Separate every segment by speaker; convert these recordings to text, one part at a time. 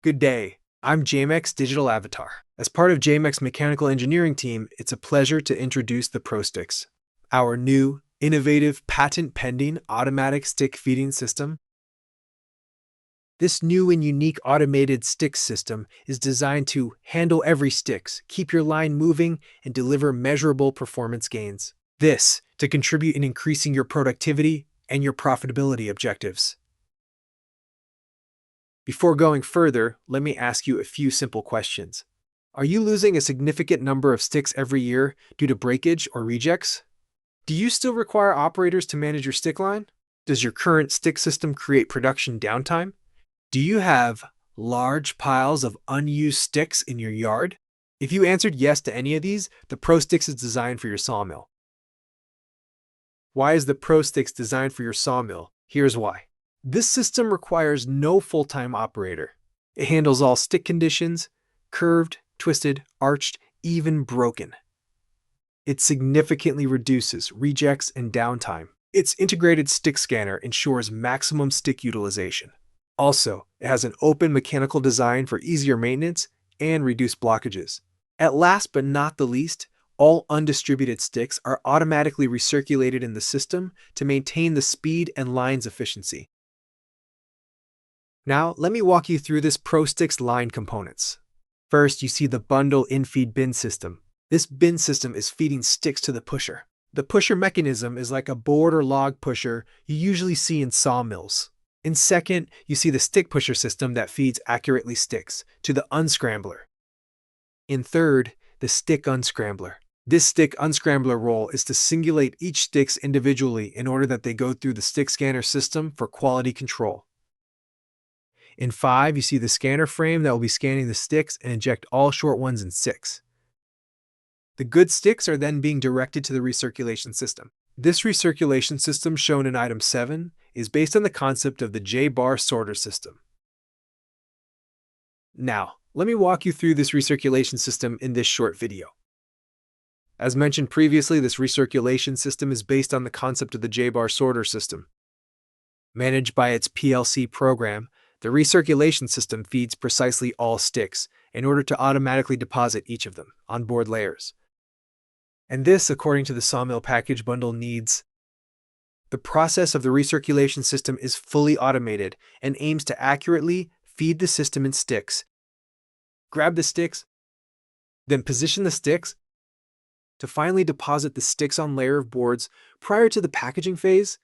Speaker 1: Good day. I'm JMEC's digital avatar. As part of JMEC's mechanical engineering team, it's a pleasure to introduce the ProstickS, our new, innovative, patent-pending automatic stick feeding system. This new and unique automated stick system is designed to handle every sticks, keep your line moving, and deliver measurable performance gains. This to contribute in increasing your productivity and your profitability objectives. Before going further, let me ask you a few simple questions. Are you losing a significant number of sticks every year due to breakage or rejects? Do you still require operators to manage your stick line? Does your current stick system create production downtime? Do you have large piles of unused sticks in your yard? If you answered yes to any of these, the ProstickS is designed for your sawmill. Why is the ProstickS designed for your sawmill? Here's why. This system requires no full-time operator. It handles all stick conditions, curved, twisted, arched, even broken. It significantly reduces rejects and downtime. Its integrated stick scanner ensures maximum stick utilization. Also, it has an open mechanical design for easier maintenance and reduced blockages. At last but not the least, all undistributed sticks are automatically recirculated in the system to maintain the speed and line's efficiency. Now, let me walk you through this ProstickS line components. First, you see the bundle in-feed bin system. This bin system is feeding sticks to the pusher. The pusher mechanism is like a board or log pusher you usually see in sawmills. In second, you see the stick pusher system that feeds accurately sticks to the unscrambler. In third, the stick unscrambler. This stick unscrambler role is to singulate each sticks individually in order that they go through the stick scanner system for quality control. In 5, you see the scanner frame that will be scanning the sticks and inject all short ones in 6. The good sticks are then being directed to the recirculation system. This recirculation system shown in item 7 is based on the concept of the J-bar sorter system. Now, let me walk you through this recirculation system in this short video. As mentioned previously, this recirculation system is based on the concept of the J-bar sorter system. Managed by its PLC program, the recirculation system feeds precisely all sticks in order to automatically deposit each of them on board layers. And this, according to the Sawmill package bundle needs. The process of the recirculation system is fully automated and aims to accurately feed the system in sticks. Grab the sticks, then position the sticks to finally deposit the sticks on layer of boards prior to the packaging phase.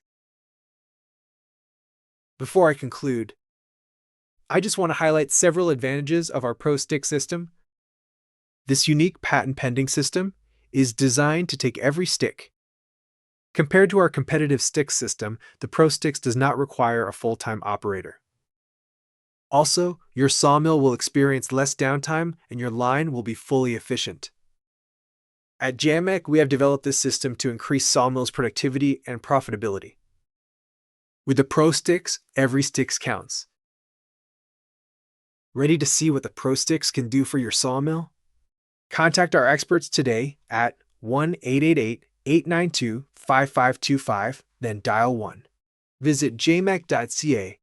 Speaker 1: Before I conclude, I just want to highlight several advantages of our ProstickS system. This unique patent-pending system is designed to take every stick. Compared to our competitive stick system, the ProstickS does not require a full-time operator. Also, your sawmill will experience less downtime and your line will be fully efficient. At JMEC, we have developed this system to increase sawmill's productivity and profitability. With the ProstickS, every stick counts. Ready to see what the ProstickS can do for your sawmill? Contact our experts today at 1-888-892-5525, then dial 1. Visit jmec.ca